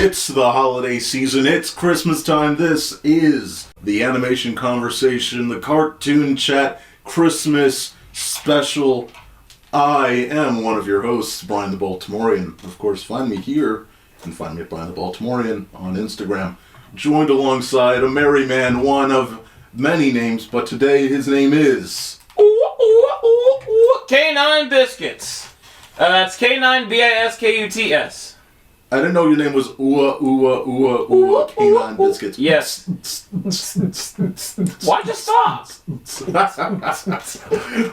It's the holiday season, it's Christmas time. This is the Animation Conversation, the Cartoon Chat Christmas special. I am one of your hosts, Bryan the Baltimorean. Of course, find me here. You can find me at Bryan the Baltimorean on Instagram. Joined alongside a merry man, one of many names, but today his name is... K9 Biscuits. That's K9 Biskuts. I didn't know your name was K9 Biscuits. Yes. Why'd you stop?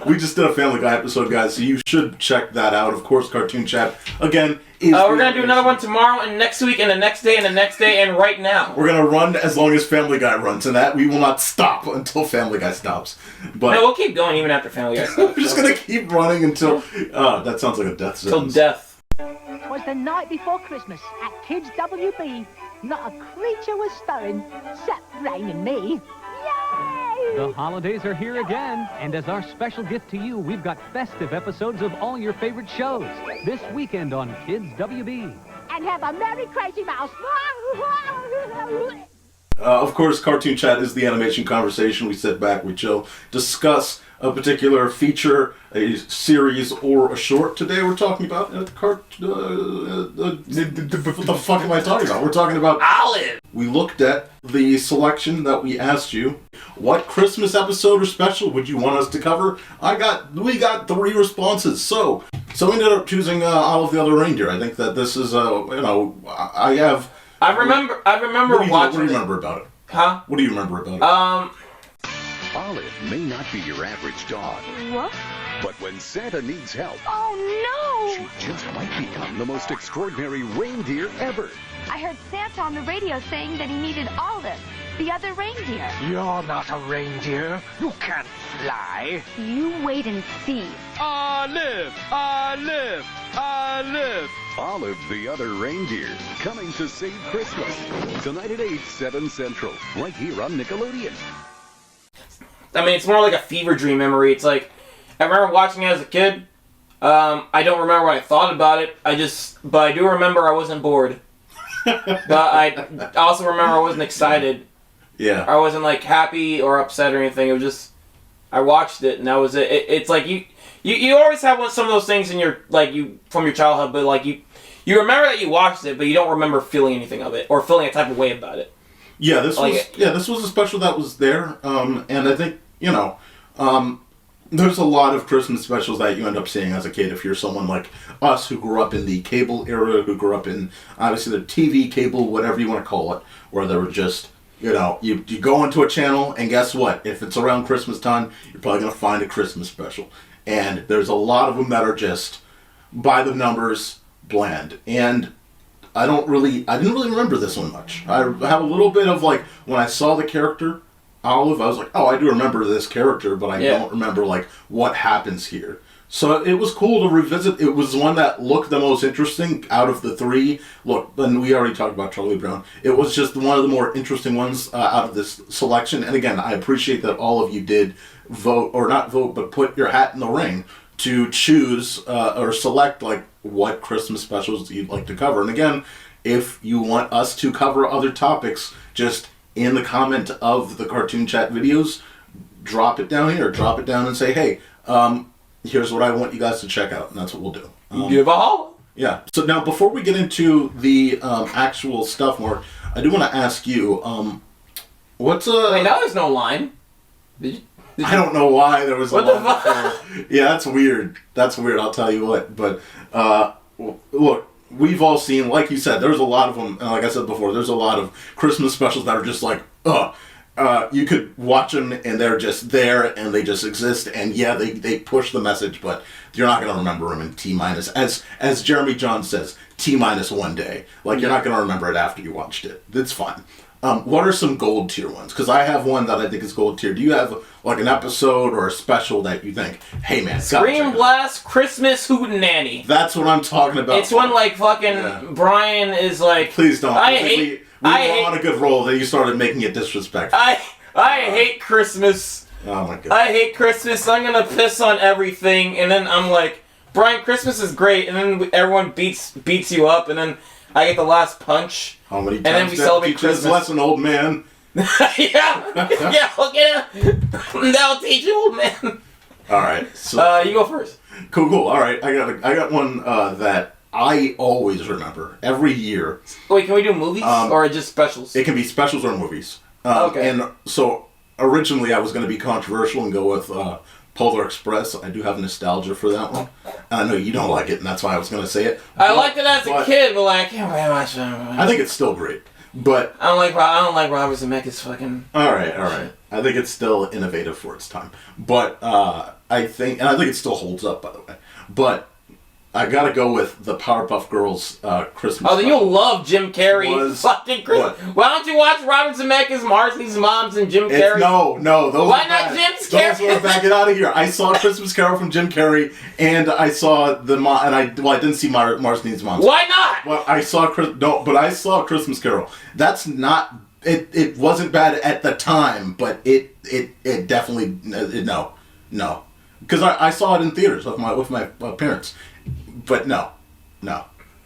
We just did a Family Guy episode, guys, so you should check that out. Of course, Cartoon Chat, again, is... we're going to do another one tomorrow, and next week, and the next day, and the next day, and right now. We're going to run as long as Family Guy runs, and that we will not stop until Family Guy stops. But no, we'll keep going even after Family Guy stops. We're just going to keep running until... that sounds like a death sentence. Till death. It was the night before Christmas at Kids WB. Not a creature was stirring, except Rain and me. Yay! The holidays are here again, and as our special gift to you, we've got festive episodes of all your favorite shows this weekend on Kids WB. And have a Merry Crazy Mouse. Of course, Cartoon Chat is the animation conversation. We sit back, we chill, discuss a particular feature, a series, or a short. Today we're talking about what the fuck am I talking about? We're talking about Olive! We looked at the selection that we asked you. What Christmas episode or special would you want us to cover? We got 3 responses. So we ended up choosing Olive the Other Reindeer. I think that this is I remember watching. What do you remember about it? Huh? What do you remember about it? Olive may not be your average dog. What? But when Santa needs help, Oh, no! she just might become the most extraordinary reindeer ever. I heard Santa on the radio saying that he needed Olive, the other reindeer. You're not a reindeer. You can't fly. You wait and see. Olive! Olive! Olive! Olive the Other Reindeer, coming to save Christmas. Tonight at 8, 7 Central, right here on Nickelodeon. I mean, it's more like a fever dream memory. It's like, I remember watching it as a kid. I don't remember what I thought about it. But I do remember I wasn't bored. But I also remember I wasn't excited. Yeah. I wasn't like happy or upset or anything. It was just, I watched it and that was it. It's like you always have some of those things in your, from your childhood, but like you remember that you watched it, but you don't remember feeling anything of it or feeling a type of way about it. Yeah, this was a special that was there, and I think, there's a lot of Christmas specials that you end up seeing as a kid if you're someone like us who grew up in the cable era, who grew up in, obviously, the TV, cable, whatever you want to call it, where there were just, you go into a channel, and guess what? If it's around Christmas time, you're probably going to find a Christmas special. And there's a lot of them that are just, by the numbers, bland. And I didn't really remember this one much. I have a little bit of, when I saw the character, Olive, I was like, oh, I do remember this character, but I don't remember, what happens here. So it was cool to revisit. It was one that looked the most interesting out of the 3. Look, and we already talked about Charlie Brown. It was just one of the more interesting ones out of this selection. And again, I appreciate that all of you did vote, or not vote, but put your hat in the ring to choose or select, what Christmas specials you'd like to cover. And again, if you want us to cover other topics, just in the comment of the Cartoon Chat videos, drop it down here. Drop it down and say, hey, here's what I want you guys to check out. And that's what we'll do. Give a holler. Yeah. So now, before we get into the actual stuff more, I do want to ask you, what's Wait, now there's no line. Did you? I don't know why there was a What the line fuck? before. Yeah, that's weird. That's weird, I'll tell you what. But, look, we've all seen, like you said, there's a lot of them, and like I said before, there's a lot of Christmas specials that are just like, you could watch them and they're just there and they just exist, and yeah, they push the message, but you're not going to remember them in T-minus, as Jeremy John says, T-minus 1 day. You're not going to remember it after you watched it. It's fine. What are some gold tier ones? Because I have one that I think is gold tier. Do you have an episode or a special that you think, hey man, ScreenBlast Christmas Hootenanny. That's what I'm talking about. It's when Bryan is like, please don't. We were on a good roll. Then you started making it disrespectful. I hate Christmas. Oh my god. I hate Christmas. I'm gonna piss on everything, and then I'm like, Bryan, Christmas is great, and then everyone beats you up, and then I get the last punch. How many times and then we celebrate Christmas. Lesson, old man. yeah, okay. That'll teach you, old man. All right. So you go first. Cool. All right. I got one that I always remember every year. Wait, can we do movies or just specials? It can be specials or movies. Okay. And so originally I was going to be controversial and go with Polar Express. I do have nostalgia for that one. And I know you don't like it, and that's why I was going to say it. I liked it as a kid, but like, I can't very much. I think it's still great, but I don't like Robert Zemeckis fucking. All right. I think it's still innovative for its time, but I think it still holds up, by the way. But I gotta go with the Powerpuff Girls Christmas. Oh, then you'll love Jim Carrey. Fucking Christmas. What? Why don't you watch Robert Zemeckis, Marcy's Moms, and Jim Carrey? No, those. Why are not bad. Jim Carrey? Those were bad. Get out of here! I saw Christmas Carol from Jim Carrey, and I saw I didn't see Marcy's Moms. Why not? Well, I saw I saw Christmas Carol. That's not. It wasn't bad at the time, but it definitely no, because I saw it in theaters with my parents. But no.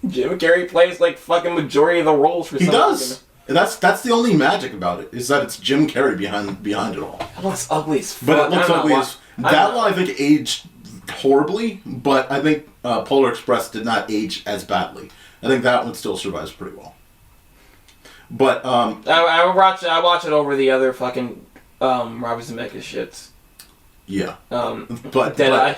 Jim Carrey plays like fucking majority of the roles for some He does. reason. And that's the only magic about it, is that it's Jim Carrey behind it all. It looks ugly as fuck. But it looks ugly as... That one I think aged horribly, but I think Polar Express did not age as badly. I think that one still survives pretty well. But I watch it over the other fucking Robert Zemeckis shits. Yeah. Deadeye.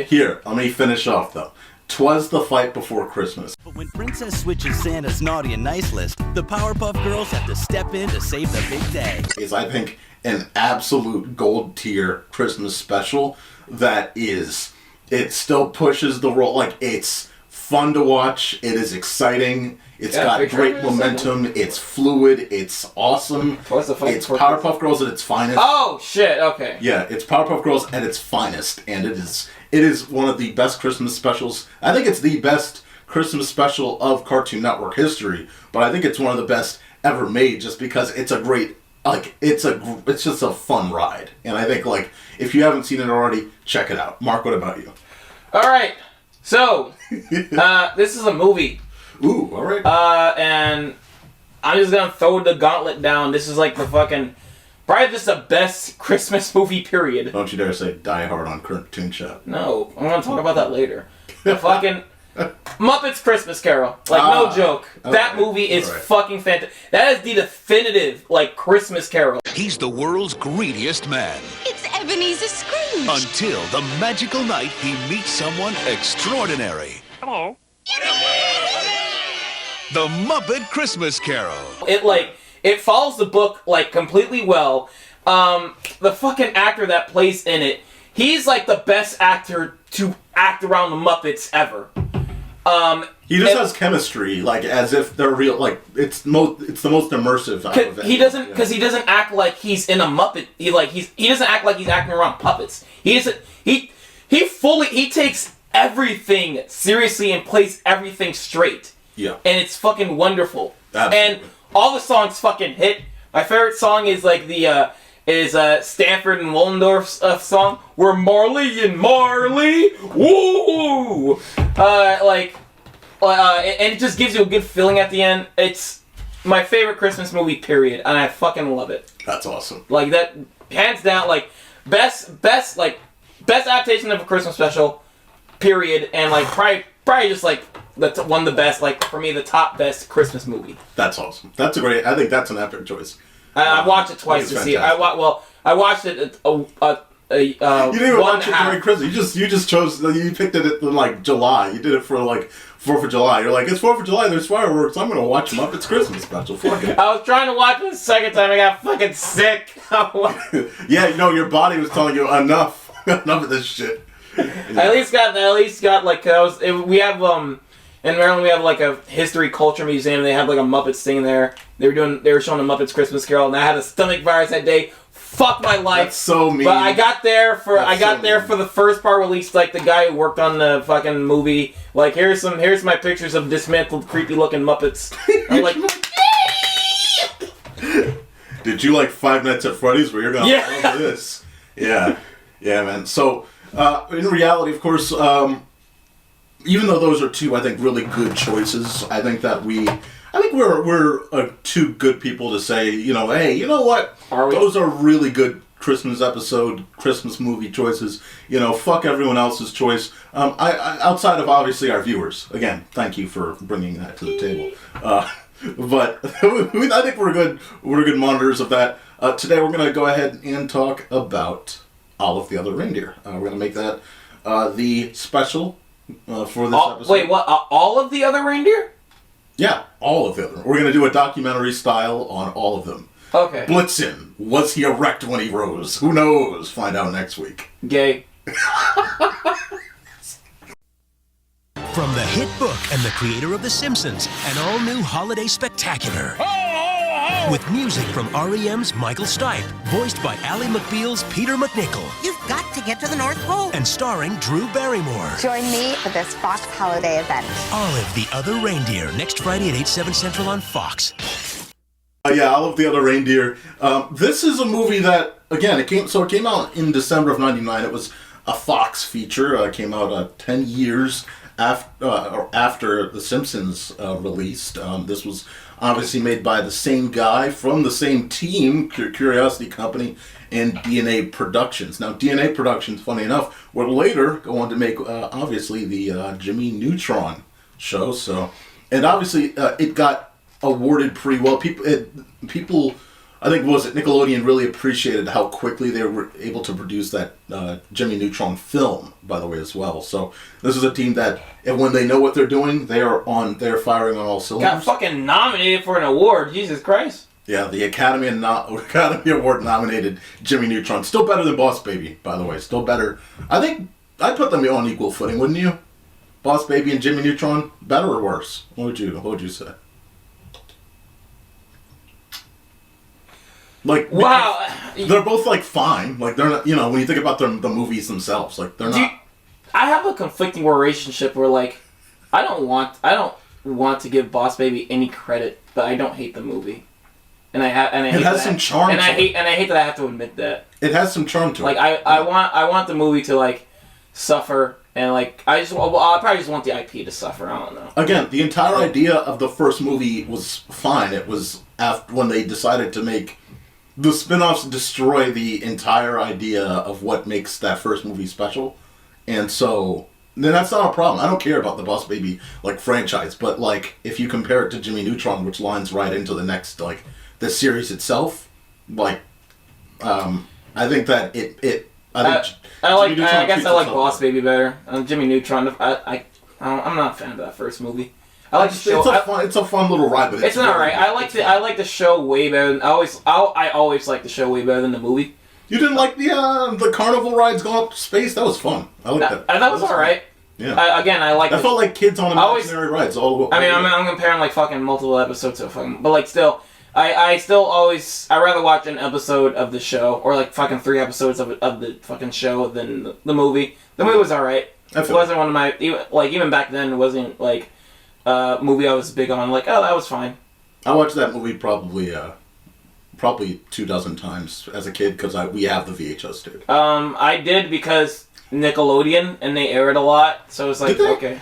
Here, let me finish off though. 'Twas the fight before Christmas. But when Princess switches Santa's naughty and nice list, the Powerpuff Girls have to step in to save the big day. Is, I think, an absolute gold tier Christmas special that is, it still pushes the role. Like, it's fun to watch. It is exciting. It's got great momentum. It's fluid. It's awesome. What's the fight? It's Powerpuff Girls at its finest. Oh shit! Okay. Yeah, it's Powerpuff Girls at its finest, and it is one of the best Christmas specials. I think it's the best Christmas special of Cartoon Network history, but I think it's one of the best ever made, just because it's a great, like, it's just a fun ride. And I think, like, if you haven't seen it already, check it out. Mark, what about you? All right. So, this is a movie. Ooh, all right. And I'm just gonna throw the gauntlet down. This is like the fucking, probably just the best Christmas movie, period. Don't you dare say Die Hard on CartoonChat. No, I'm gonna talk about that later. The fucking Muppets Christmas Carol. Like, no joke. That movie is fucking fantastic. That is the definitive, like, Christmas Carol. He's the world's greediest man. It's Ebenezer Scrooge. Until the magical night he meets someone extraordinary. Hello. The Muppet Christmas Carol. It follows the book, like, completely well. The fucking actor that plays in it, he's, like, the best actor to act around the Muppets ever. He just has chemistry, like, as if they're real. Like, it's the most immersive out of it. He doesn't act like he's in a Muppet. He doesn't act like he's acting around puppets. He takes everything seriously and plays everything straight. Yeah. And it's fucking wonderful. Absolutely. And all the songs fucking hit. My favorite song is like the Stanford and Wollendorf's song, "We're Marley and Marley, woo!" And it just gives you a good feeling at the end. It's my favorite Christmas movie, period, and I fucking love it. That's awesome. Like, that, hands down, like, best adaptation of a Christmas special, period, and like probably just like one of the best, like, for me, the top best Christmas movie. That's awesome. I think that's an epic choice. I watched it twice to see it. I watched it you didn't even watch it during Christmas. You just chose. You picked it in like July. You did it for like 4th of July. You're like, it's 4th of July. There's fireworks. I'm gonna watch them up. It's Christmas special. Fuck it. I was trying to watch it the second time. I got fucking sick. Yeah, your body was telling you enough of this shit. Yeah. At least got like we have in Maryland we have like a history culture museum. They have like a Muppets thing there. They were showing the Muppets Christmas Carol, and I had a stomach virus that day. Fuck my life. That's so mean. But I got there for the first part, at least, like, the guy who worked on the fucking movie. Like, here's my pictures of dismantled, creepy looking Muppets. I'm like, did you like Five Nights at Freddy's where you're gonna love this? Yeah, man. So in reality, of course, even though those are two, I think, really good choices, I think we're two good people to say, hey, you know what? Those are really good Christmas movie choices. Fuck everyone else's choice. I outside of obviously our viewers. Again, thank you for bringing that to the table. But I think we're good. We're good monitors of that. Today we're going to go ahead and talk about Olive the Other Reindeer. We're going to make that the special for this episode. Wait, what? All of the Other Reindeer? Yeah, all of them. We're going to do a documentary style on all of them. Okay. Blitzen. Was he erect when he rose? Who knows? Find out next week. Gay. From the hit book and the creator of The Simpsons, an all-new holiday spectacular. With music from R.E.M.'s Michael Stipe, voiced by Ally McBeal's Peter McNichol. You've got to get to the North Pole. And starring Drew Barrymore. Join me for this Fox holiday event. Olive the Other Reindeer, next Friday at 8, 7 Central on Fox. Yeah, Olive the Other Reindeer. This is a movie that, again, it came out in December of '99. It was a Fox feature. It came out 10 years after The Simpsons released. This was obviously made by the same guy from the same team, Curiosity Company, and DNA Productions. Now, DNA Productions, funny enough, would later go on to make, obviously, the Jimmy Neutron show. So, and obviously, it got awarded pretty well. People, I think, Nickelodeon really appreciated how quickly they were able to produce that Jimmy Neutron film, by the way, as well. So this is a team that, and when they know what they're doing, they're firing on all cylinders. Got fucking nominated for an award, Jesus Christ. Yeah, the Academy Award nominated Jimmy Neutron. Still better than Boss Baby, by the way. Still better. I think I'd put them on equal footing, wouldn't you? Boss Baby and Jimmy Neutron, better or worse? What would you say? Like, wow, they're both like fine. Like, they're not, when you think about the movies themselves, like they're not. I have a conflicting relationship where, like, I don't want to give Boss Baby any credit, but I don't hate the movie, and I it has some charm. And I hate that I have to admit that it has some charm to it. Like, I want the movie to, like, suffer, and like I probably just want the IP to suffer. I don't know. Again, the entire idea of the first movie was fine. It was after when they decided to make the spin-offs destroy the entire idea of what makes that first movie special. And so, then that's not a problem. I don't care about the Boss Baby, like, franchise. But, like, if you compare it to Jimmy Neutron, which lines right into the next, like, the series itself, like, I think that I guess I like Boss Baby better. Jimmy Neutron, I'm not a fan of that first movie. I like the show. It's a fun little ride, but it's not right. I like the show way better. I always like the show way better than the movie. You didn't like the carnival rides going up to space? That was fun. I like that. That was alright. Yeah. I felt like kids on imaginary rides. I'm comparing like fucking multiple episodes of fucking, but like still, I rather watch an episode of the show or like fucking 3 episodes of the fucking show than the movie. The movie was alright. It wasn't one of my even back then. It wasn't like. Movie I was big on, like, oh, that was fine. I watched that movie probably 24 times as a kid because we have the VHS tape. I did because Nickelodeon and they aired a lot, so it's like okay.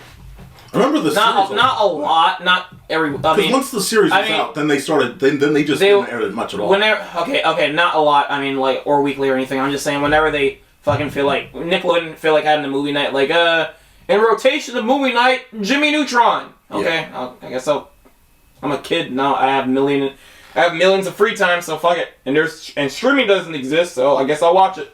I remember the series. Not a lot, not every. Because once the series was out, then they started. Then they just didn't air it much at all. Okay, not a lot. I mean, like, or weekly or anything. I'm just saying whenever they fucking feel like Nickelodeon feel like having a movie night, like in rotation of movie night, Jimmy Neutron. Okay, yeah. I guess I'm a kid now. I have millions of free time, so fuck it. And streaming doesn't exist, so I guess I'll watch it.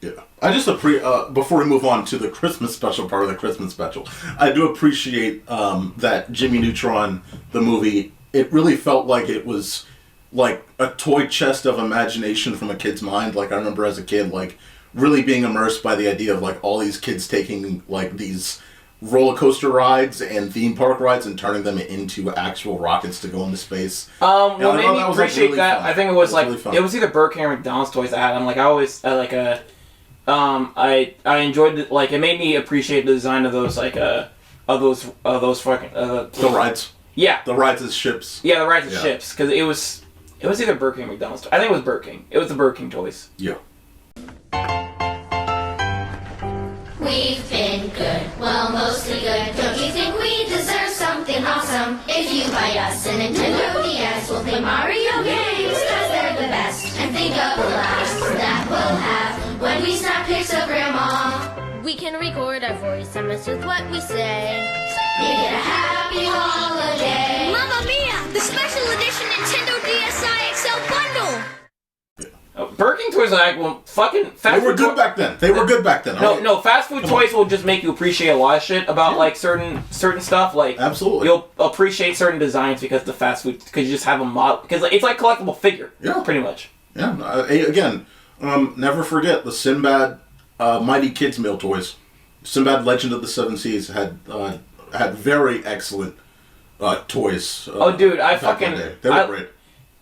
Yeah, I just before we move on to the Christmas special part of the Christmas special, I do appreciate that Jimmy Neutron, the movie. It really felt like it was like a toy chest of imagination from a kid's mind. Like I remember as a kid, like really being immersed by the idea of like all these kids taking like these roller coaster rides and theme park rides and turning them into actual rockets to go into space. What made me appreciate that, I think it was like really it was either Burger King or McDonald's toys I had. I'm like I enjoyed it. Like it made me appreciate the design of those like of those fucking the rides. Yeah, the rides as ships. Yeah, the rides as ships because it was either Burger King or McDonald's. I think it was Burger King. It was the Burger King toys. Yeah. We've been good, well, mostly good. If you buy us a Nintendo DS, we'll play Mario games, cause they're the best. And think of the laughs that we'll have when we snap pics of Grandma. We can record our voice and mess with what we say. You get a happy holiday. Mamma Mia! The special edition Nintendo DSi XL bundle! Burger King toys fucking fast They were good back then. They were good back then. No, fast food toys will just make you appreciate a lot of shit about like certain stuff. Like absolutely, you'll appreciate certain designs because the fast food because you just have a model because it's like collectible figure. Yeah, pretty much. Yeah. Again, never forget the Sinbad Mighty Kids Meal toys. Sinbad Legend of the Seven Seas had very excellent toys. Oh, dude, they were great.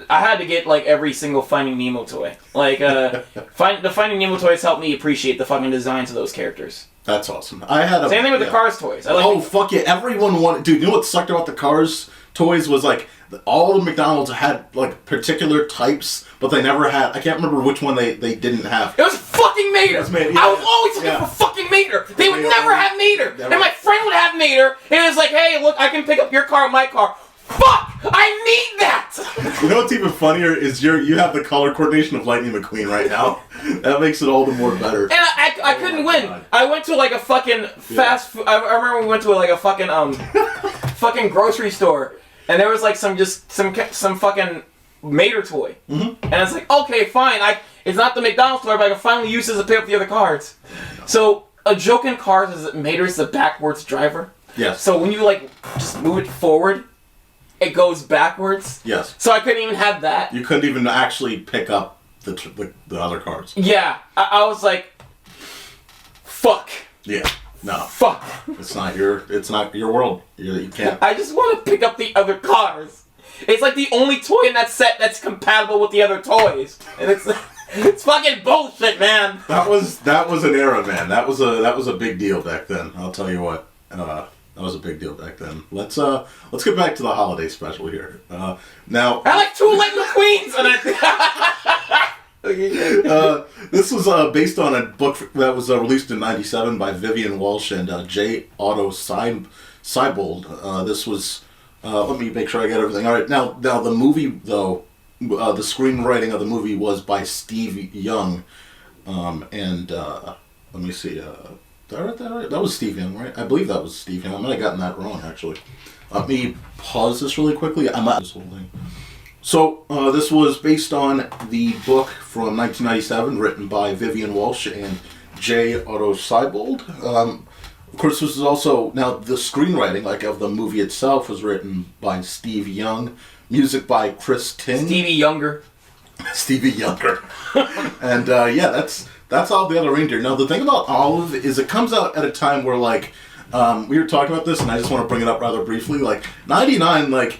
I had to get like every single Finding Nemo toy. Like the Finding Nemo toys helped me appreciate the fucking designs of those characters. That's awesome. I had same thing with the Cars toys. Fuck yeah! Everyone wanted. Dude, you know what sucked about the Cars toys was like all the McDonald's had like particular types, but they never had. I can't remember which one they didn't have. It was fucking Mater. I was always looking for fucking Mater. They would never have Mater, and my friend would have Mater, and it was like, hey, look, I can pick up your car with my car. Fuck! I need that! You know what's even funnier is you have the color coordination of Lightning McQueen right now. That makes it all the more better. And I couldn't win. God. I went to like a fucking fast food. I remember we went to like a fucking fucking grocery store, and there was like some fucking Mater toy, and I was like, okay, fine. It's not the McDonald's toy, but I can finally use this to pick up the other cards. So a joke in Cars is that Mater's the backwards driver. Yes. So when you like just move it forward, it goes backwards. Yes. So I couldn't even have that. You couldn't even actually pick up the other cards. Yeah. I was like, fuck. Yeah. No. Fuck. It's not your world. You can't. I just want to pick up the other cars. It's like the only toy in that set that's compatible with the other toys. And it's fucking bullshit, man. That was an era, man. That was a big deal back then. I'll tell you what. That was a big deal back then. Let's get back to the holiday special here. Now I like two Lightning McQueens, and this was based on a book that was released in '97 by Vivian Walsh and J. Otto Seibold. This was let me make sure I get everything. All right, now the movie though, the screenwriting of the movie was by Steve Young, and let me see. Did I write that right? That was Steve Young, right? I believe that was Steve Young. I might have gotten that wrong, actually. Let me pause this really quickly. I might this whole thing. So, this was based on the book from 1997, written by Vivian Walsh and J. Otto Seibold. Of course, this is also, now the screenwriting, like of the movie itself, was written by Steve Young. Music by Chris Ting. Stevie Younger. And yeah, that's Olive the Other Reindeer. Now, the thing about Olive is it comes out at a time where, like, we were talking about this, and I just want to bring it up rather briefly. Like, 99, like,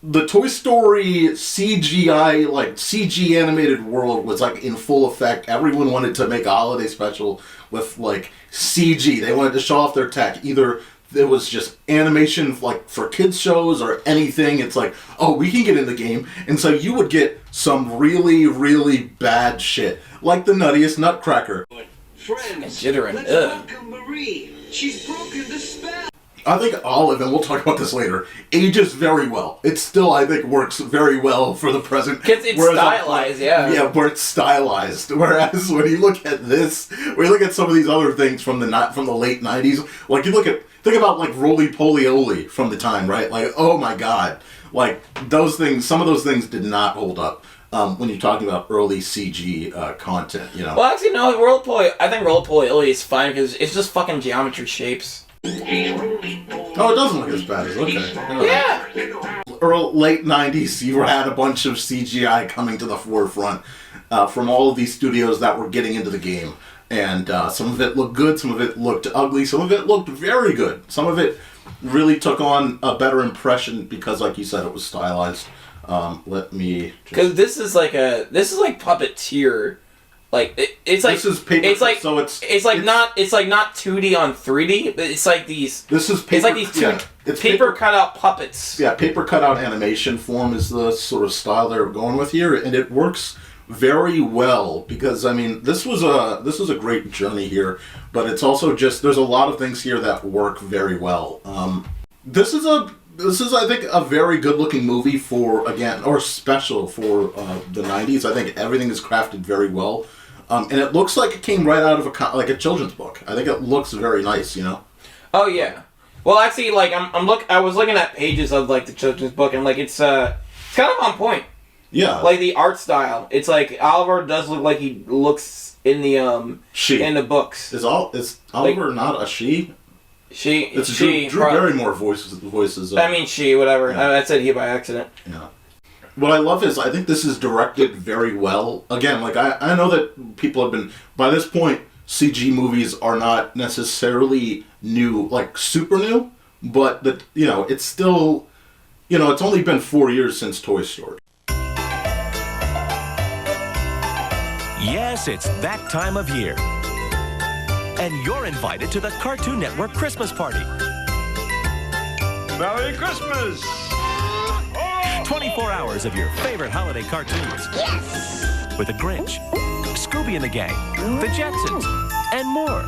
the Toy Story CGI, like, CG animated world was, like, in full effect. Everyone wanted to make a holiday special with, like, CG. They wanted to show off their tech. Either it was just animation, like, for kids shows or anything. It's like, oh, we can get in the game. And so you would get some really, really bad shit. Like the Nuttiest Nutcracker. Friends, jittering. Welcome Marie. She's broken the spell. I think Olive, and we'll talk about this later, ages very well. It still, I think, works very well for the present. Because it's stylized, yeah. Yeah, where it's stylized. Whereas when you look at this, when you look at some of these other things from the late 90s, like think about like Roly Poly Oly from the time, right? Like, oh my god. Like, those things, some of those things did not hold up. When you're talking about early CG content, you know. Well, actually, no. I think Roly Poly Oly is fine because it's just fucking geometry shapes. Oh, it doesn't look as bad as okay. Yeah. Late 90s, you had a bunch of CGI coming to the forefront from all of these studios that were getting into the game, and some of it looked good, some of it looked ugly, some of it looked very good, some of it really took on a better impression because, like you said, it was stylized. Let me. Because this is like Puppeteer. Like it's like this is paper. It's like so it's not 2D on 3D, but it's like these. This is paper. It's like these it's paper cutout puppets. Yeah, paper cutout animation form is the sort of style they're going with here, and it works very well because I mean this was a great journey here, but it's also just there's a lot of things here that work very well. This is this is, I think, a very good-looking movie special for the 90s. I think everything is crafted very well. And it looks like it came right out of a children's book. I think it looks very nice, you know? Oh, yeah. Well, actually, like, I was looking at pages of, like, the children's book, and, like, it's kind of on point. Yeah. Like, the art style. It's like, Oliver does look like he looks in the, in the books. Is Oliver not a she? It's she. Drew Barrymore voices. I mean, she, whatever. Yeah. I said he by accident. Yeah. What I love is I think this is directed very well. Again, like, I know that people have been, by this point, CG movies are not necessarily new, like super new, but it's still, it's only been 4 years since Toy Story. Yes, it's that time of year. And you're invited to the Cartoon Network Christmas party. Merry Christmas! 24 hours of your favorite holiday cartoons. Yes! With the Grinch, Scooby and the Gang, the Jetsons, and more.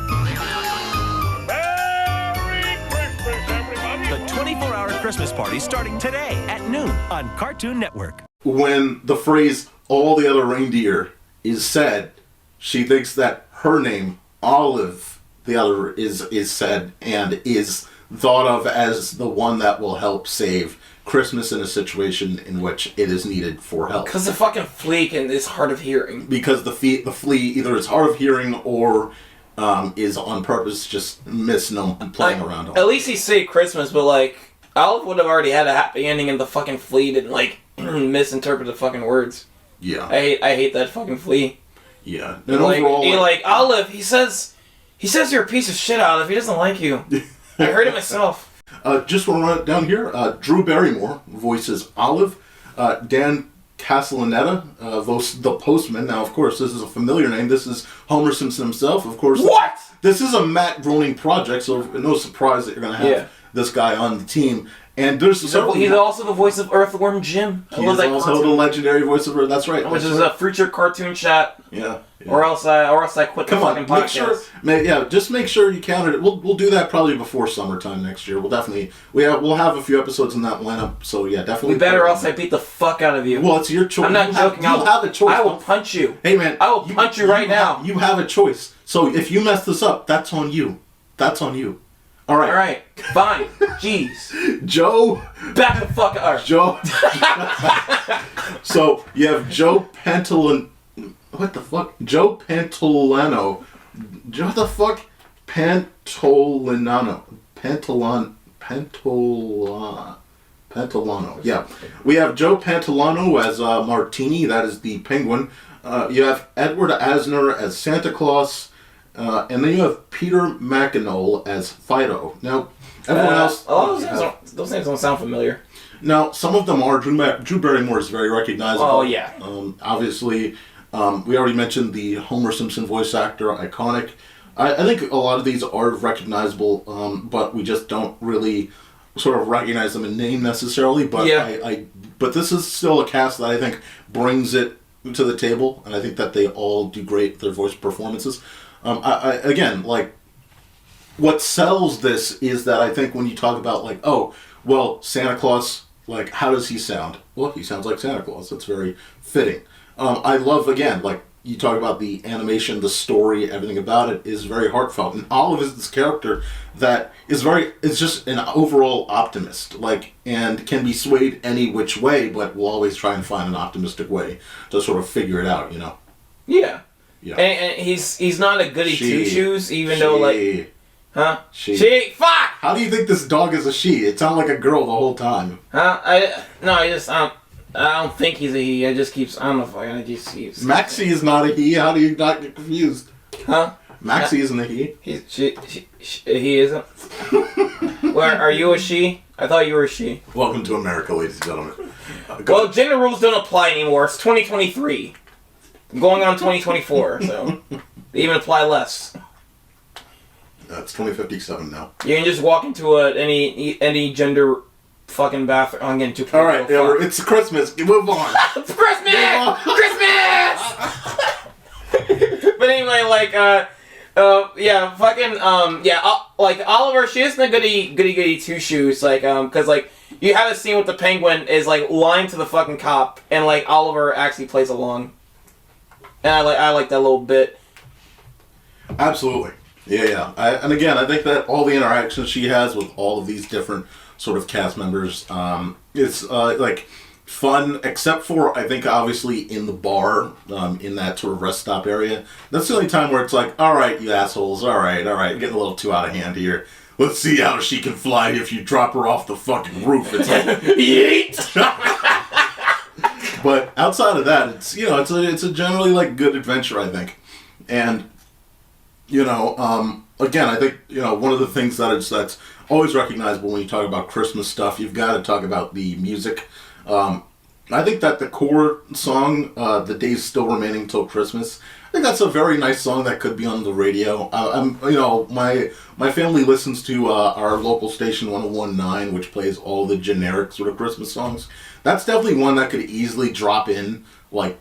Merry Christmas, everybody! The 24-hour Christmas party starting today at noon on Cartoon Network. When the phrase, all the other reindeer, is said, she thinks that her name, Olive the Other, is said and is thought of as the one that will help save Christmas in a situation in which it is needed for help. Because the fucking flea is hard of hearing. Because the flea either is hard of hearing or is on purpose just misnomer and playing around. At least he saved Christmas, but like Olive would have already had a happy ending, and the fucking flea didn't like misinterpret the fucking words. Yeah, I hate that fucking flea. Yeah, and overall, Olive, he says you're a piece of shit, Olive. He doesn't like you. I heard it myself. Just want to run it down here. Drew Barrymore voices Olive. Dan Castellaneta voices the Postman. Now, of course, this is a familiar name. This is Homer Simpson himself. Of course. What? This is a Matt Groening project, so no surprise that you're going to have this guy on the team. And there's he's also the voice of Earthworm Jim. He is also the legendary voice of Earth. That's right. Which is a future cartoon chat. Yeah. Or else I quit the fucking podcast. Just make sure you count it. We'll do that probably before summertime next year. We'll definitely we'll have a few episodes in that lineup. So yeah, definitely. We better, else I beat the fuck out of you. Well, it's your choice. I'm not joking. You'll have a choice. I will punch you. Hey man, I will punch you right now. You have a choice. So if you mess this up, that's on you. That's on you. All right. Fine. Jeez. Joe. Back the fuck up. Joe. So you have Joe Pantolano. What the fuck? Joe Pantolano. What the fuck? Pantolano. Yeah. We have Joe Pantolano as Martini. That is the penguin. You have Edward Asner as Santa Claus. And then you have Peter McEnroe as Fido. Now, everyone else... those names don't sound familiar. Now, some of them are. Drew Barrymore is very recognizable. Oh, yeah. Obviously, we already mentioned the Homer Simpson voice actor, iconic. I think a lot of these are recognizable, but we just don't really sort of recognize them in name necessarily. But but this is still a cast that I think brings it to the table, and I think that they all do great with their voice performances. Again, like, what sells this is that I think when you talk about, like, oh, well, Santa Claus, like, how does he sound? Well, he sounds like Santa Claus. That's very fitting. I love, again, like, you talk about the animation, the story, everything about it is very heartfelt. And Olive is this character that is just an overall optimist, like, and can be swayed any which way, but will always try and find an optimistic way to sort of figure it out, you know? Yeah. Yeah. And he's not a goody two-shoes, even though, like... Huh? She. Fuck! How do you think this dog is a she? It sounded like a girl the whole time. Huh? I don't think he's a he. I just don't know if I just keeps... Maxie is not a he. How do you not get confused? Huh? Maxie isn't a he. He isn't? Well, are you a she? I thought you were a she. Welcome to America, ladies and gentlemen. Well, gender rules don't apply anymore. It's 2023. Going on 2024, so they even apply less. It's 2057 now. You can just walk into any gender fucking bathroom. I'm getting too. All right, it's Christmas. Move on. It's Christmas. Christmas. But anyway, like Yeah, fucking, like, Oliver, she isn't a goody two shoes, like, cause, like, you have a scene with the penguin is, like, lying to the fucking cop, and, like, Oliver actually plays along. And I like that little bit. Absolutely. Yeah. And again, I think that all the interactions she has with all of these different sort of cast members, is, like, fun, except for, I think, obviously, in the bar, in that sort of rest stop area. That's the only time where it's like, alright, you assholes, alright, getting a little too out of hand here. Let's see how she can fly if you drop her off the fucking roof. It's like, yeet! But outside of that, it's, you know, it's a generally, like, good adventure, I think. And, you know, again, I think, you know, one of the things that's always recognizable when you talk about Christmas stuff, you've got to talk about the music. I think that the core song, The Days Still Remaining Till Christmas, I think that's a very nice song that could be on the radio. You know, my family listens to our local station 101.9, which plays all the generic sort of Christmas songs. That's definitely one that could easily drop in, like,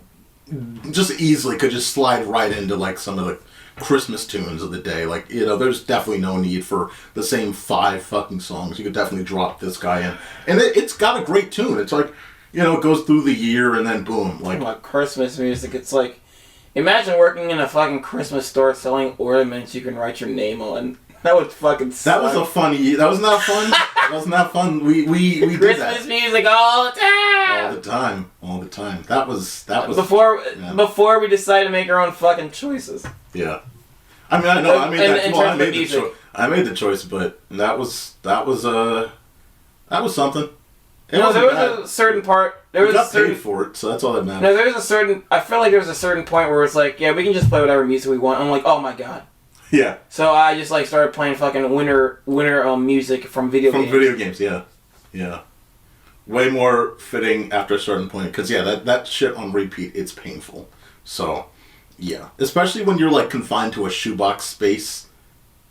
just easily could just slide right into, like, some of the Christmas tunes of the day. Like, you know, there's definitely no need for the same 5 fucking songs. You could definitely drop this guy in. And it's got a great tune. It's like, you know, it goes through the year and then boom. Like, about Christmas music, it's like, imagine working in a fucking Christmas store selling ornaments you can write your name on. That would fucking suck. That was a funny, that was not fun. That was not fun. We did that. Christmas music all the time. All the time. That was before we decided to make our own fucking choices. Yeah. I mean, I know. I mean, I made the choice, but that was something. There was a certain part. We got paid for it, so that's all that matters. No, there's a certain. I feel like there's a certain point where it's like, yeah, we can just play whatever music we want. I'm like, oh my god. Yeah. So I just like started playing fucking winter music from video games. From video games, yeah. Way more fitting after a certain point, because that shit on repeat, it's painful. So, yeah, especially when you're like confined to a shoebox space,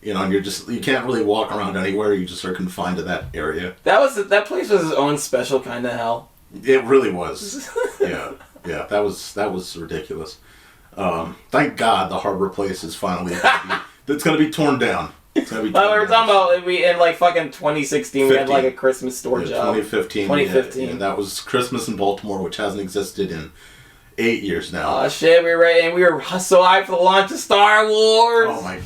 you know, and you can't really walk around anywhere. You just are confined to that area. That place was its own special kind of hell. It really was. Yeah. That was ridiculous. Thank God the Harbor place is finally it's gonna be torn down. It's gonna be torn we were talking about in like fucking 2016 we had like a Christmas store job. 2015. Yeah, that was Christmas in Baltimore, which hasn't existed in 8 years now. Oh shit, we were so hyped for the launch of Star Wars. Oh my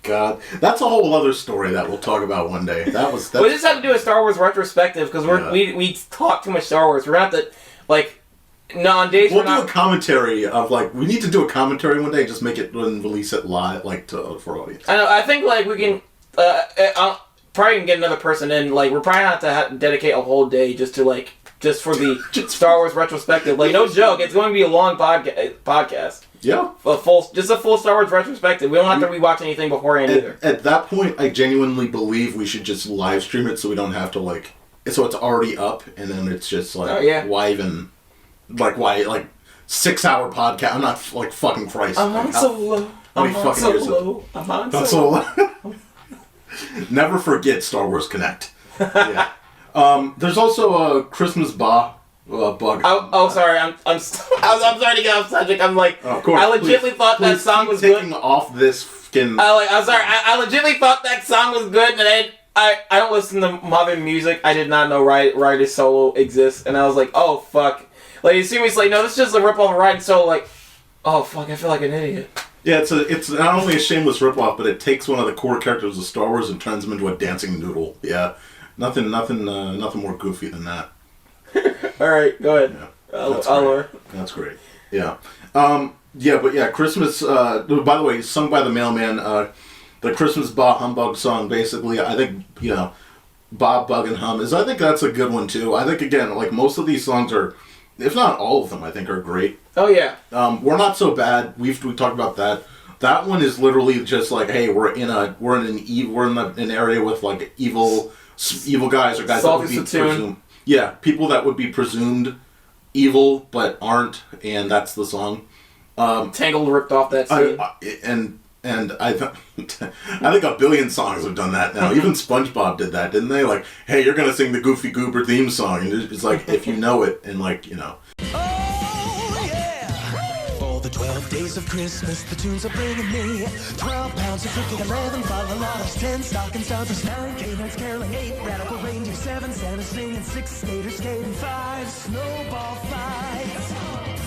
God, that's a whole other story that we'll talk about one day. We just have to do a Star Wars retrospective because we talk too much Star Wars. We're gonna have to like. No, on days we'll do a commentary of like we need to do a commentary one day. Just make it and release it live, like for audience. I know. I think like we can probably can get another person in. Like we're probably gonna have to dedicate a whole day just for the Star Wars retrospective. Like no joke, it's going to be a long podcast. Yeah, a full Star Wars retrospective. We don't have to rewatch anything beforehand either. At that point, I genuinely believe we should just live stream it so we don't have to like. So it's already up, and then it's just like why even. Why 6 hour podcast? I'm not like fucking Christ. I'm on Solo. I'm on Solo. Never forget Star Wars Connect. Yeah. There's also a Christmas bug. Sorry. I'm sorry to get off subject. I'm like, of course, I legitimately thought that song was good. Taking off this skin. I'm sorry. I legitimately thought that song was good, and I don't listen to modern music. I did not know Rider Solo exists, and I was like, oh fuck. Like, you see me, it's like, no, this is just a rip-off of Ride, so, like, oh, fuck, I feel like an idiot. Yeah, it's not only a shameless rip-off, but it takes one of the core characters of Star Wars and turns him into a dancing noodle. Yeah, nothing more goofy than that. Alright, go ahead. Yeah, that's great. Yeah. Christmas, by the way, sung by the Mailman, the Christmas Bah Humbug song, basically, I think, you know, Bob Bug and Hum I think that's a good one, too. I think, again, like, most of these songs are... If not all of them, I think are great. Oh yeah. We're Not So Bad. We talked about that. That one is literally just like, hey, we're in an area with like evil guys or guys that would be presumed. Yeah, people that would be presumed evil but aren't, and that's the song. Tangled ripped off that scene. And I think a billion songs have done that now. Even SpongeBob did that, didn't they? Like, hey, you're gonna sing the Goofy Goober theme song, and it's like if you know it, and like you know. Oh yeah! For the 12 days days of Christmas, the tunes are bringing me 12 pounds of cookie, 11 bottle lattes, 10 stocking stuffers, 9 canines caroling, 8 radical reindeer, 7 Santa singing, 6 skaters skating, 5 snowball fights,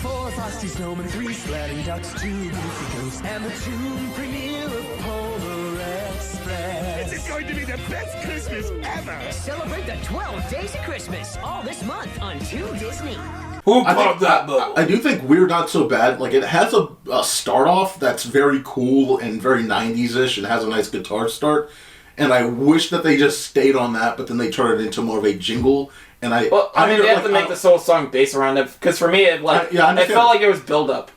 4 frosty snowmen, 3 sledding ducks, 2 goofy ghosts, and the Toon premiere of Polar Express. This is going to be the best Christmas ever. Celebrate the 12 days of Christmas all this month on Toon Disney. I do think We're Not So Bad. Like, it has a start off that's very cool and very 90s-ish and has a nice guitar start. And I wish that they just stayed on that, but then they turned it into more of a jingle. And they have to make this whole song based around it. Because for me, it felt like there was build-up.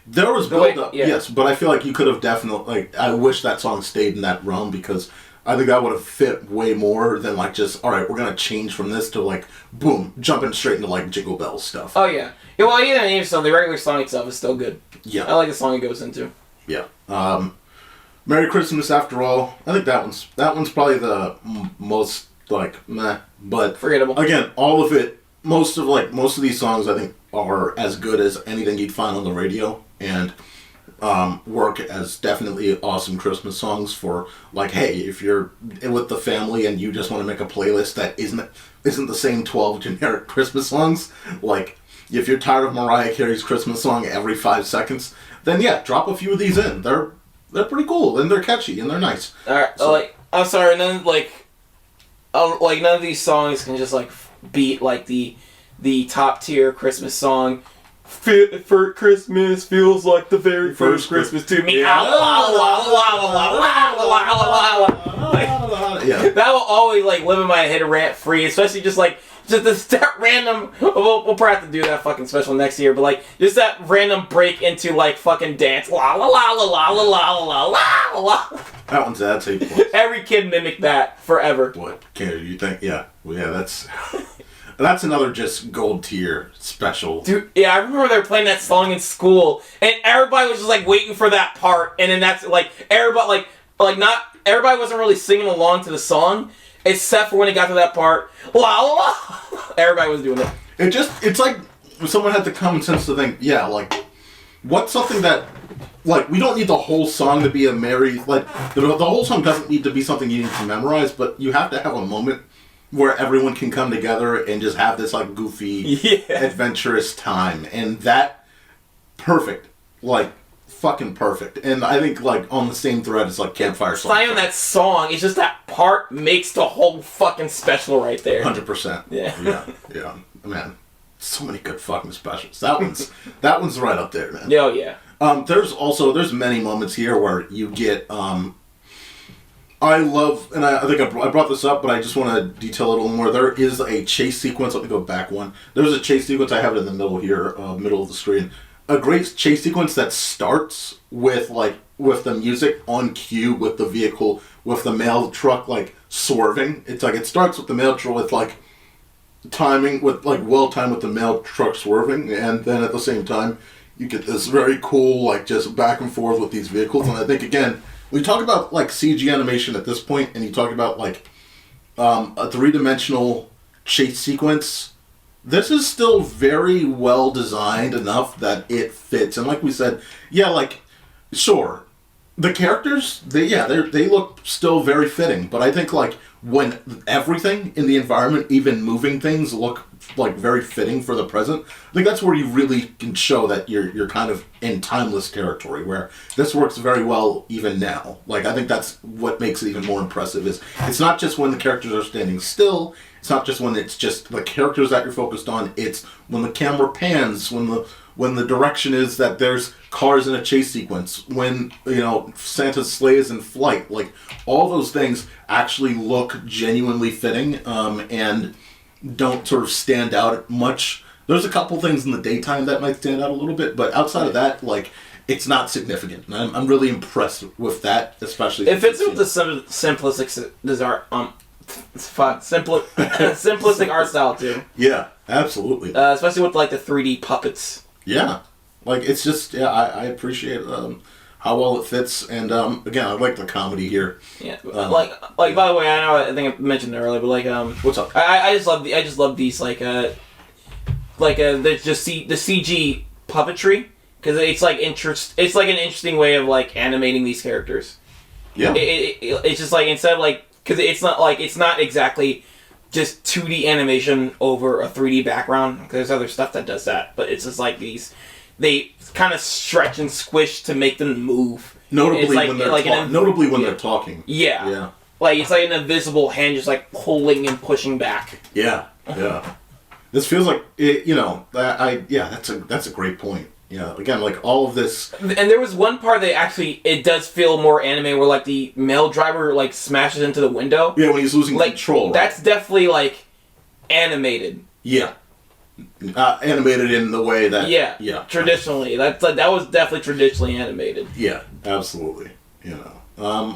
There was build-up, yes. But I feel like you could have definitely... I wish that song stayed in that realm because... I think that would have fit way more than, like, just, all right, we're going to change from this to, like, boom, jumping straight into, like, Jingle Bells stuff. Oh, yeah. Well, even so, the regular song itself is still good. Yeah. I like the song it goes into. Yeah. Merry Christmas, After All. I think that one's probably the most, like, meh. But, forgettable. Again, all of it, most of these songs, I think, are as good as anything you'd find on the radio. And... work as definitely awesome Christmas songs for, like, hey, if you're with the family and you just want to make a playlist that isn't the same 12 generic Christmas songs, like, if you're tired of Mariah Carey's Christmas song every 5 seconds, then yeah, drop a few of these in. They're pretty cool, and they're catchy, and they're nice. Alright, so, I'm sorry, none of these songs can just, like, beat, like, the top tier Christmas song. For Christmas feels like the very first Christmas to me. Yeah. That will always, like, live in my head rant free, especially just that random. We'll probably have to do that fucking special next year, but like just that random break into like fucking dance. La la la la la la la la la la. That's 8 points. Every kid mimicked that forever. What? You think? Yeah. Well, yeah. That's another just gold tier special. Dude, yeah, I remember they were playing that song in school, and everybody was just like waiting for that part, and then that's like everybody not everybody wasn't really singing along to the song, except for when it got to that part. La la la. Everybody was doing it. It's like someone had the common sense to think, yeah, like what's something that like we don't need the whole song to be a merry the whole song doesn't need to be something you need to memorize, but you have to have a moment where everyone can come together and just have this like goofy, adventurous time, and that perfect, like fucking perfect. And I think like on the same thread as like Campfire Song. It's not even that song; it's just that part makes the whole fucking special right there. 100%. Yeah. Man, so many good fucking specials. That one's right up there, man. Oh yeah. There's many moments here where you get I love, and I think I brought this up, but I just want to detail it a little more. There is a chase sequence. Let me go back one. There's a chase sequence. I have it in the middle here, middle of the screen. A great chase sequence that starts with the music on cue, with the vehicle, with the mail truck like swerving. It's like it starts with the mail truck with like timing, with like well timed with the mail truck swerving, and then at the same time you get this very cool like just back and forth with these vehicles. And I think again, we talk about like CG animation at this point, and you talk about like a three-dimensional chase sequence. This is still very well designed enough that it fits. And like we said, yeah, like sure, the characters they look still very fitting. But I think like when everything in the environment, even moving things, look like very fitting for the present, I think that's where you really can show that you're kind of in timeless territory, where this works very well even now. Like I think that's what makes it even more impressive, is it's not just when the characters are standing still, it's not just when it's just the characters that you're focused on, it's when the camera pans, when the direction is that there's cars in a chase sequence, when Santa's sleigh is in flight, like all those things actually look genuinely fitting and don't sort of stand out much. There's a couple things in the daytime that might stand out a little bit, but outside of that, like it's not significant. And I'm really impressed with that, especially if it's with the simplistic simplistic art style too. Yeah, absolutely. Especially with like the 3D puppets. Yeah, like it's just I appreciate how well it fits, and again I like the comedy here. Yeah, like by the way, I think I mentioned it earlier, but like what's up? I just love these the CG puppetry, because it's like It's like an interesting way of like animating these characters. Yeah. It's just like instead of like because it's not exactly just 2D animation over a 3D background. There's other stuff that does that, but it's just like they kind of stretch and squish to make them move. Notably when they're talking. Yeah. Yeah. Like it's like an invisible hand just like pulling and pushing back. Yeah. Yeah. This feels like that's a great point. Yeah, again, like all of this, and there was one part that it does feel more anime, where like the male driver like smashes into the window. Yeah, when he's losing control. Right? That's definitely like animated. Yeah, animated in the way that. Yeah. Traditionally, that was definitely traditionally animated. Yeah, absolutely. You know,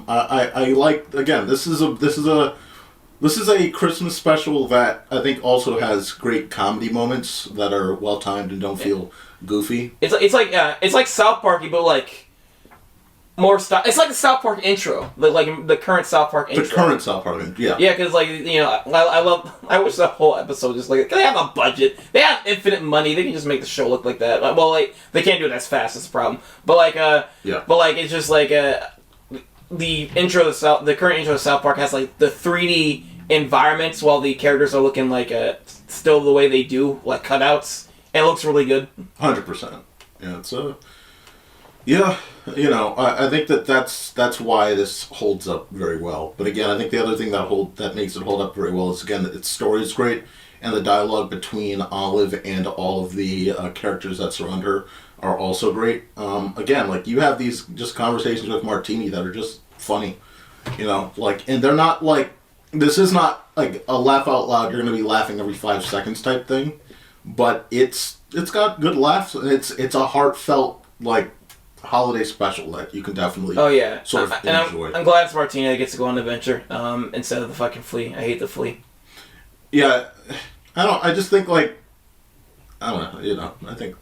I like again. This is a Christmas special that I think also has great comedy moments that are well timed and don't feel goofy. It's like South Parky, but like more style. It's like the South Park intro, like the current South Park intro. The current South Park, yeah. Yeah, because like I wish the whole episode just like they have a budget, they have infinite money, they can just make the show look like that. Well, like they can't do it as fast. That's the problem. But like but like it's just like the intro of the current intro of South Park has like the 3D environments while the characters are looking like still the way they do, like cutouts. And it looks really good. 100%. Yeah, it's you know, I think that's why this holds up very well. But again, I think the other thing that makes it hold up very well is again its story is great, and the dialogue between Olive and all of the characters that surround her are also great. Again, like you have these just conversations with Martini that are just funny, you know, like, and they're not like, this is not like a laugh out loud, you're going to be laughing every 5 seconds type thing. But it's got good laughs, and it's a heartfelt like holiday special that you can definitely sort of enjoy. I'm glad it's Martina that gets to go on an adventure instead of the fucking flea. I hate the flea. Yeah, I just think like I don't know. You know, I think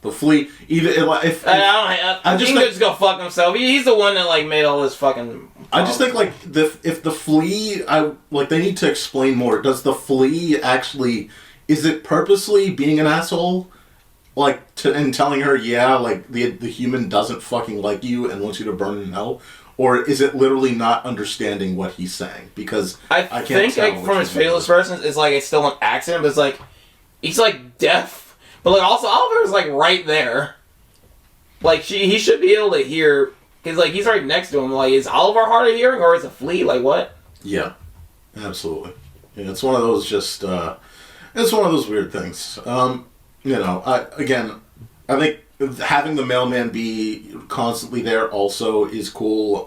the flea. I just think just go fuck himself. He's the one that like made all this fucking. I just think like if the flea, they need to explain more. Does the flea actually? Is it purposely being an asshole, like, and telling her, yeah, like, the human doesn't fucking like you and wants you to burn in hell? Or is it literally not understanding what he's saying? Because I can't think, tell like, from his facial expressions, it's like it's still an accident, but it's like, he's, like, deaf. But, like, also, Oliver's, like, right there. Like, he should be able to hear, because, like, he's right next to him. Like, is Oliver hard of hearing, or is it Flea? Like, what? Yeah, absolutely. Yeah, it's one of those just, it's one of those weird things. You know, I think having the mailman be constantly there also is cool.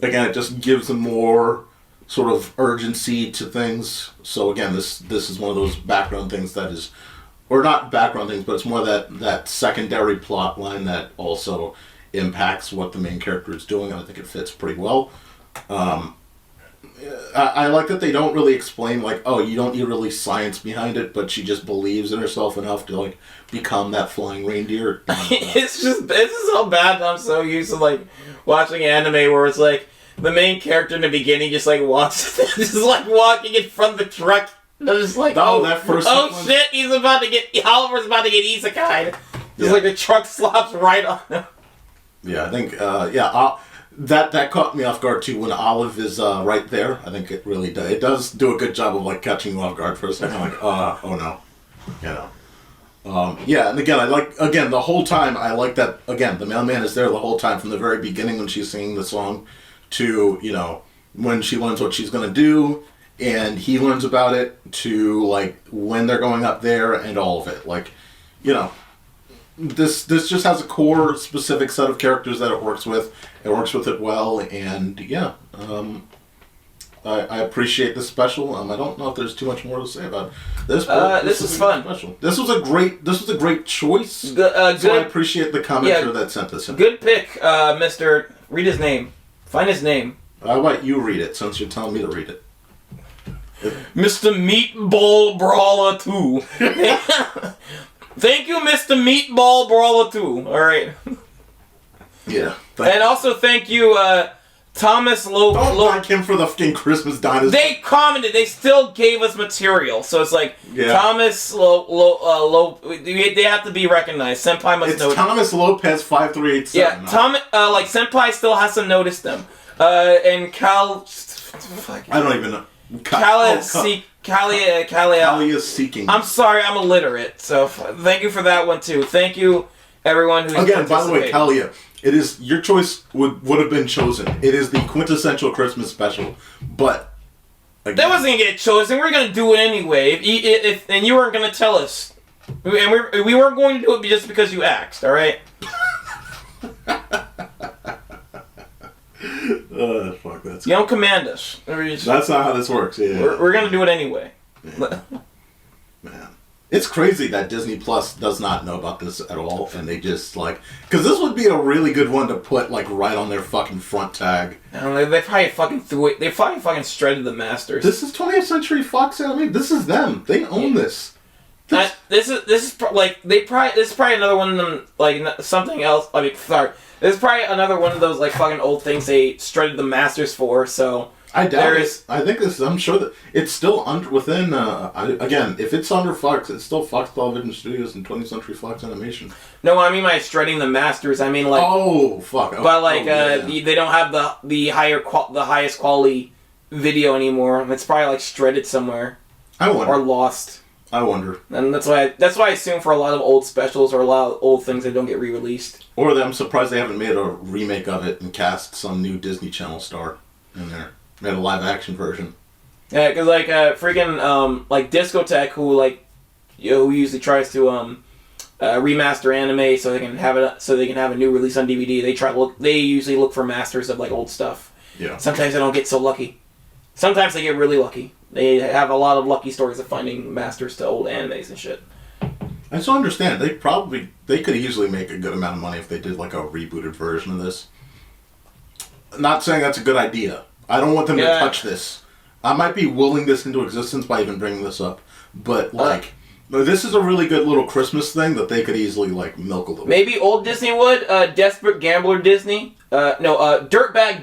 Again, it just gives them more sort of urgency to things. So again, this is one of those background things that is, or not background things, but it's more that secondary plot line that also impacts what the main character is doing, and I think it fits pretty well. I like that they don't really explain, like, oh, you don't need really science behind it, but she just believes in herself enough to, like, become that flying reindeer. It's so bad. I'm so used to, like, watching anime where it's, like, the main character in the beginning just, like, walks, just, like, walking in front of the truck. They're just like, shit, Oliver's about to get isekai'd. Just, like, the truck slops right on him. Yeah, I think, That caught me off guard too when Olive is right there. I think it really does. It does do a good job of like catching you off guard for a second. Like, oh no, yeah. And again, the whole time I like that. Again, the mailman is there the whole time from the very beginning when she's singing the song to when she learns what she's gonna do and he learns about it to like when they're going up there and all of it. Like, This just has a core specific set of characters that it works with. It works with it well, and I appreciate this special. I don't know if there's too much more to say about this. This is fun. Special. This was a great choice. So I appreciate the commenter that sent this in. Good pick, Mr. Read his name. Find his name. How about you read it since you're telling me to read it? Mr. Meatball Brawler 2. Thank you, Mr. Meatball Brawler 2. All right. Yeah. And also thank you Thomas Low. Don't thank him for the fucking Christmas dinosaur. They commented. They still gave us material, so it's like Thomas Low. They have to be recognized. Senpai must know. It's Thomas Lopez 5387. Yeah, like Senpai still has to notice them. And Cal. I don't even know. Kalia is seeking. I'm sorry, I'm illiterate. So thank you for that one too. Thank you, everyone who's again. By the way, Kalia. It is your choice would have been chosen. It is the quintessential Christmas special, but again, that wasn't gonna get chosen. We're gonna do it anyway. If and you weren't gonna tell us, and we weren't going to do it just because you asked. All right. Fuck that's. You don't command us. That's not how this works. Yeah. We're gonna do it anyway. Yeah. Man. It's crazy that Disney Plus does not know about this at all, and they just because this would be a really good one to put right on their fucking front tag. They probably fucking threw it. They probably fucking shredded the masters. This is 20th Century Fox. I mean, this is them. They own this. This is probably another one of them something else. I mean, sorry. This is probably another one of those fucking old things they shredded the masters for. So. I doubt it. I think this. I'm sure that it's still within. Again, if it's under Fox, it's still Fox Television Studios and 20th Century Fox Animation. No, I mean by shredding the masters. I mean Oh fuck! But they don't have the highest quality video anymore. It's probably shredded somewhere. I wonder. Or lost. I wonder. And that's why I assume for a lot of old specials or a lot of old things that don't get re-released. Or I'm surprised they haven't made a remake of it and cast some new Disney Channel star in there. Made a live action version. Yeah, because freaking Discotech, who usually tries to remaster anime so they can have a new release on DVD. They usually look for masters of old stuff. Yeah. Sometimes they don't get so lucky. Sometimes they get really lucky. They have a lot of lucky stories of finding masters to old animes and shit. I just don't understand. They could easily make a good amount of money if they did a rebooted version of this. Not saying that's a good idea. I don't want them to touch this. I might be willing this into existence by even bringing this up, but this is a really good little Christmas thing that they could easily milk a little. Maybe old Disney would. Desperate Gambler Disney. Dirtbag.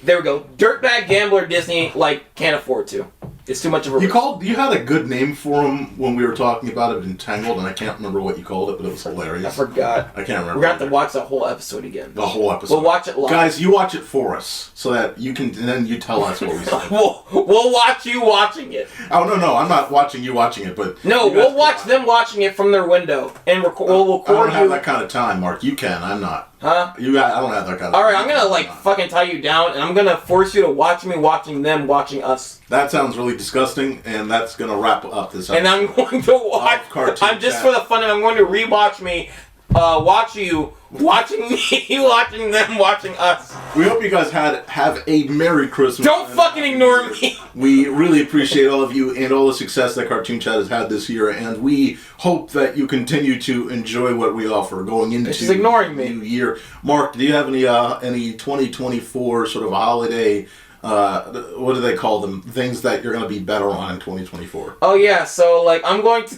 There we go. Dirtbag Gambler Disney can't afford to. It's too much of a risk. You had a good name for him when we were talking about it in Tangled, and I can't remember what you called it, but it was hilarious. I forgot. I can't remember. We're going to have to watch the whole episode again. The whole episode. We'll watch it live. Guys, you watch it for us, so that you can, and then you tell us what we said. We'll watch you watching it. Oh, no, I'm not watching you watching it, but... No, we'll watch them watching it from their window, and we'll record you... I don't have that kind of time, Mark. You can, I'm not. Huh? I don't have that kind of time. Alright, I'm gonna, fucking tie you down, and I'm gonna force you to watch me watching them watching us. That sounds really disgusting, and that's gonna wrap up this episode. And I'm going to watch... I'm just for the fun of it, I'm going to rewatch me, watch you, watching me, watching them, watching us. We hope you guys have a Merry Christmas. Don't fucking ignore me! We really appreciate all of you and all the success that CartoonChat has had this year, and we hope that you continue to enjoy what we offer going into She's ignoring me. the new year. Mark, do you have any 2024 sort of holiday, what do they call them, things that you're going to be better on in 2024? Oh yeah, so I'm going to...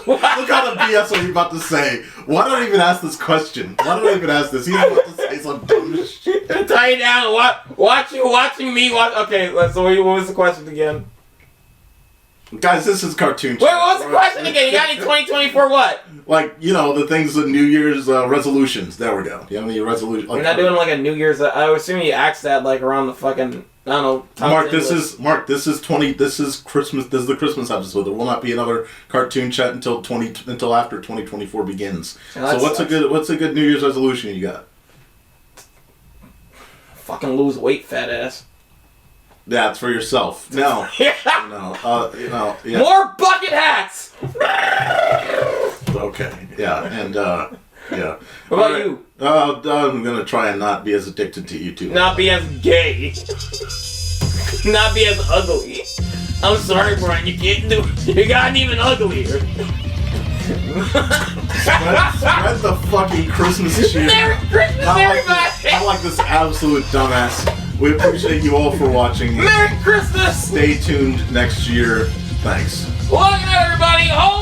Look how the BS are you about to say. Why don't I even ask this question? Why don't I even ask this? He's about to say some dumb shit. Tie it down. Watch you watching me. Okay, so what was the question again? Guys, this is CartoonChat. Wait, what was the question again? You got any 2024 what? The things, the New Year's resolutions. There we go. Do you have any resolutions? You're not doing a New Year's. I would assume you asked that around the fucking... I don't know. Mark, this is Christmas. This is the Christmas episode. There will not be another CartoonChat until after 2024 begins. So what's a good New Year's resolution you got? Fucking lose weight, fat ass. Yeah, it's for yourself. No. Yeah. More bucket hats. Okay. Yeah, and yeah. What about you? I'm gonna try and not be as addicted to YouTube. Not be as gay. Not be as ugly. I'm sorry, Bryan. You can't do. You got even uglier. Spread the fucking Christmas cheer. Merry Christmas, everybody! I like this absolute dumbass. We appreciate you all for watching. Merry Christmas! Stay tuned next year. Thanks. Look at everybody. Hold